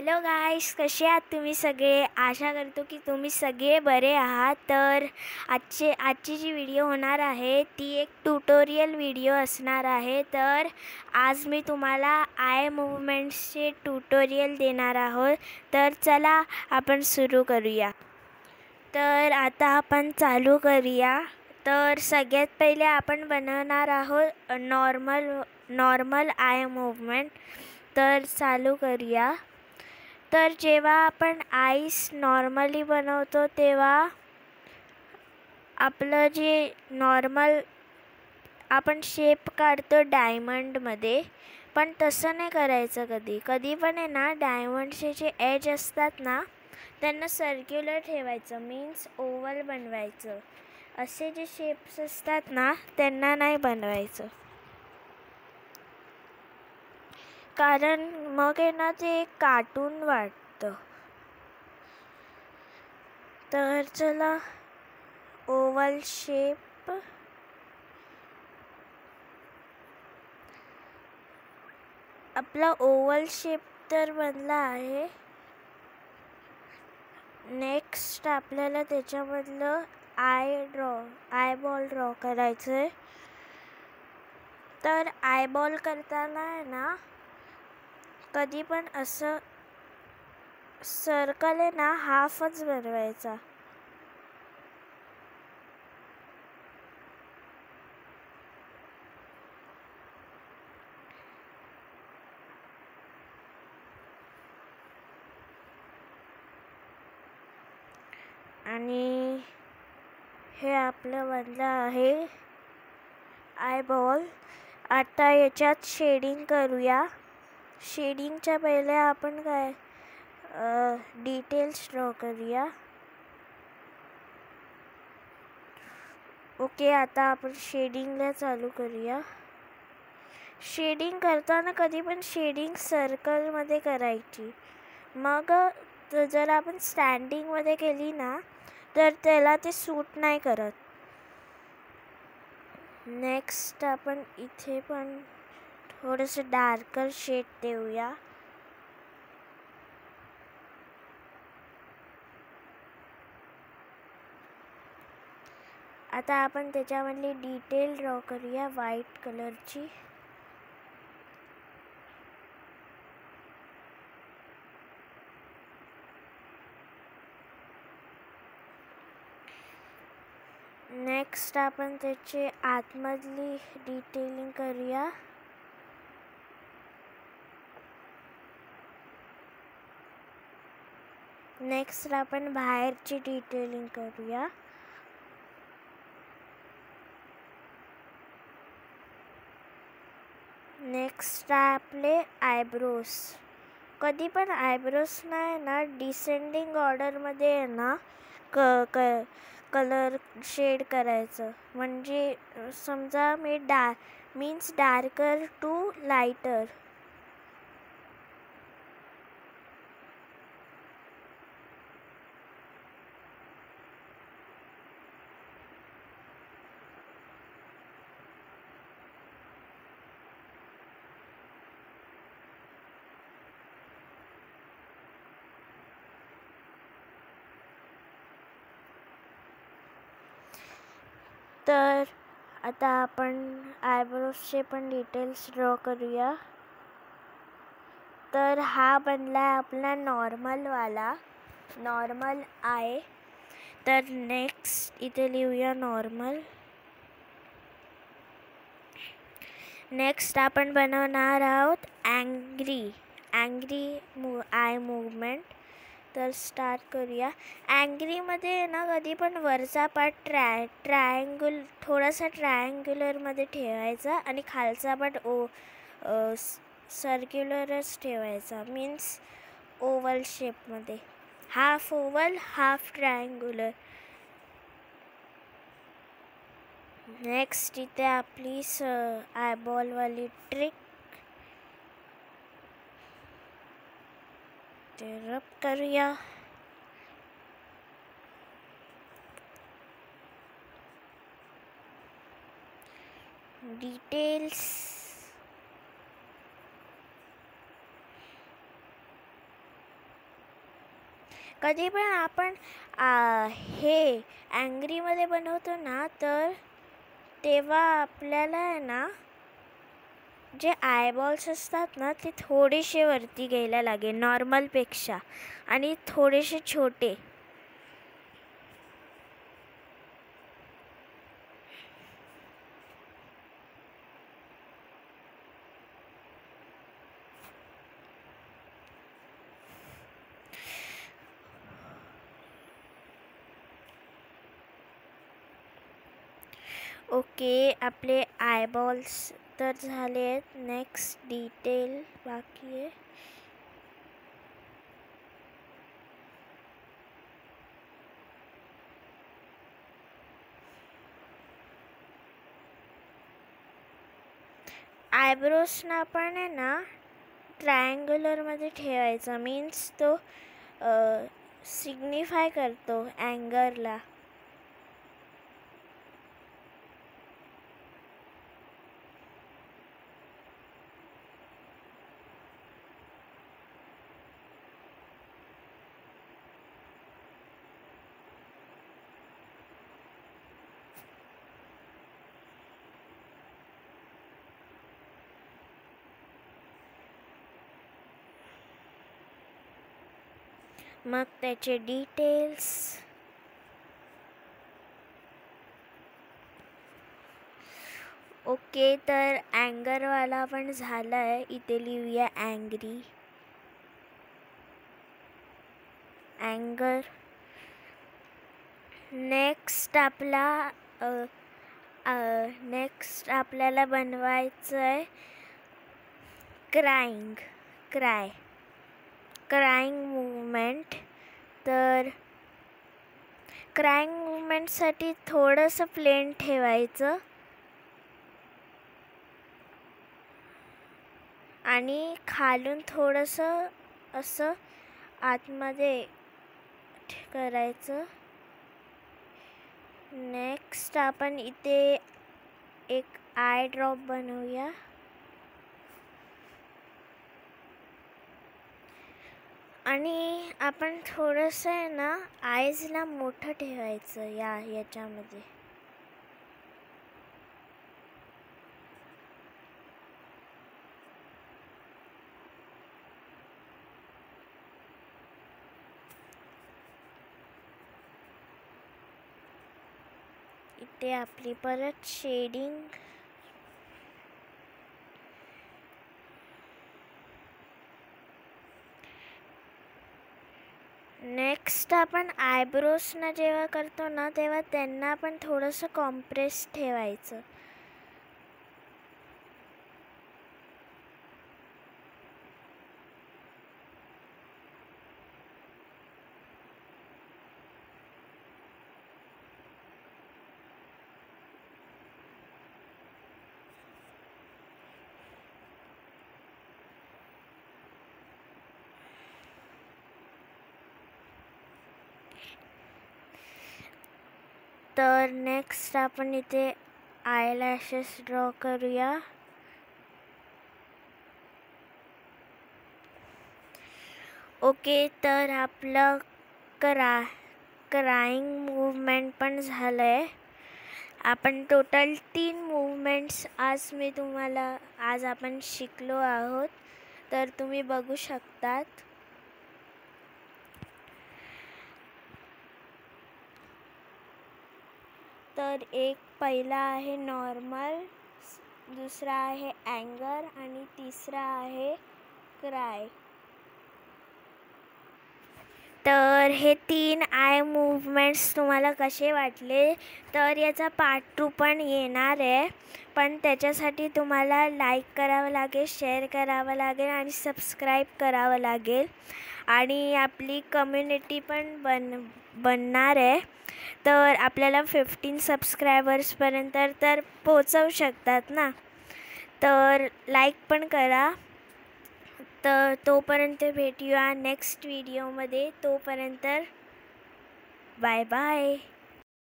Hello गाईस, कसे आहात तुम्ही सगळे? आशा करतो की तुम्ही सगळे बरे आहात. तर आजची जी व्हिडिओ होणार आहे ती एक ट्युटोरियल व्हिडिओ असणार आहे. तर आज मी तुम्हाला आय मूवमेंट्सचे ट्युटोरियल देणार आहोत. तर चला आपण सुरू करूया. तर आता आपण चालू करूया. तर सगळ्यात पहिले आपण बनवणार आहोत नॉर्मल आय मूवमेंट. तर चालू करूया. तर जेव्हा आपण आईस नॉर्मली बनवतो तेव्हा आपलं जे नॉर्मल आपण शेप काढतो डायमंडमध्ये, पण तसं नाही करायचं. कधी पण आहे ना, डायमंडचे जे एज असतात ना त्यांना सर्क्युलर ठेवायचं, मीन्स ओव्हल बनवायचं. असे जे शेप्स असतात ना त्यांना नाही बनवायचं, कारण मग आहे ना ते कार्टून वाटतं. तर चला, ओव्हल शेप. आपला ओव्हल शेप तर बनला आहे. नेक्स्ट आपल्याला त्याच्यामधलं आयबॉल ड्रॉ करायचं आहे. तर आयबॉल करताना आहे ना, कधी पण असं सर्कल आहे ना हाफच बनवायचा. आणि हे आपलं बनलं आहे आयबॉल. आता याच्यात शेडिंग करूया. शेडिंगच्या पहिले आपण डिटेल्स ड्रॉ करूया. ओके, आता आपण शेडिंगला चालू करूया. शेडिंग करताना कधी पण शेडिंग सर्कलमध्ये करायची. मग जर आपण स्टँडिंगमध्ये केली ना तर त्याला ते सूट नाही करत. नेक्स्ट आपण इथे पण थोडंसं डार्कर शेड देऊया. आता आपण त्याच्यामधली डिटेल ड्रॉ करूया व्हाईट कलरची. नेक्स्ट आपण त्याची आतमधली डिटेलिंग करूया. नेक्स्ट आपण बाहेरची डिटेलिंग करूया. नेक्स्ट आपले आयब्रोज. कधी पण आयब्रोज नाही ना डिसेंडिंग ऑर्डरमध्ये आहे ना कलर शेड करायचं. म्हणजे समजा मी मीन्स डार्कर टू लाईटर. तर आता आपण आयब्रोजचे पण डिटेल्स ड्रॉ करूया. तर हा बनला आहे आपला नॉर्मल आय. तर नेक्स्ट इथे लिहूया नॉर्मल. नेक्स्ट आपण बनवणार आहोत अँग्री आय मूवमेंट. तर स्टार्ट करूया. अँग्रीमध्ये ना कधी पण वरचा पार्ट थोडासा ट्रायँग्युलरमध्ये ठेवायचा आणि खालचा पार्ट सर्क्युलरच ठेवायचा, मीन्स ओव्हल शेपमध्ये. Half oval half triangular. Next इथे आपली आयबॉलवाली ट्रिक ते रब करूया. डिटेल्स. कधी पण आपण हे अँग्रीमध्ये बनवतो ना, तर तेव्हा आपल्याला आहे ना जे आयबॉल्स असतात ना ते थोडेसे वरती घ्यायला लागेल नॉर्मलपेक्षा आणि थोडेसे छोटे. ओके, आपले आयबॉल्स तर झाले आहेत. नेक्स्ट डिटेल बाकी आहे. आयब्रोजना आपण आहे ना ट्रायंग्युलरमध्ये ठेवायचा, मीन्स तो सिग्निफाय करतो अँगरला. मग त्याचे डिटेल्स. ओके, तर अँगरवाला पण झाला आहे. इथे लिहूया अँग्री, अँगर. नेक्स्ट आपल्याला बनवायचं आहे क्राईंग मूवमेंट. तर क्राईंग मूवमेंटसाठी थोडंसं प्लेन ठेवायचं आणि खालून थोडंसं असं आतमध्ये करायचं. नेक्स्ट आपण इथे एक आय ड्रॉप बनवूया. आणि आपण थोडंसं आहे ना आईजला मोठं ठेवायचं याच्यामध्ये. इथे आपली परत शेडिंग. नेक्स्ट आपण आयब्रोजना जेव्हा करतो ना तेव्हा त्यांना पण थोडंसं कॉम्प्रेस ठेवायचं. तर नेक्स्ट आपण इथे आयलॅशेस ड्रॉ करूया. ओके, तर आपलं क्राईंग मूवमेंट पण झालं आहे. आपण टोटल 3 मूवमेंट्स आज आपण शिकलो आहोत. तर तुम्ही बघू शकतात. तर एक पहिला आहे नॉर्मल, दुसरा आहे अँगर आणि तिसरा आहे क्राय. तर हे 3 आय मूवमेंट्स तुम्हाला कसे वाटले? तर याचा पार्ट 2 पण येणार आहे, पण त्याच्यासाठी तुम्हाला लाईक करावं लागेल, शेअर करावं लागेल आणि सबस्क्राईब करावं लागेल. आणि आपली कम्युनिटी पण बनणार आहे. तर आपल्याला 15 सबस्क्रायबर्सपर्यंत तर पोचवू शकतात ना. तर लाईक पण करा. तर तोपर्यंत भेटूया नेक्स्ट व्हिडिओमध्ये. तोपर्यंत बाय बाय.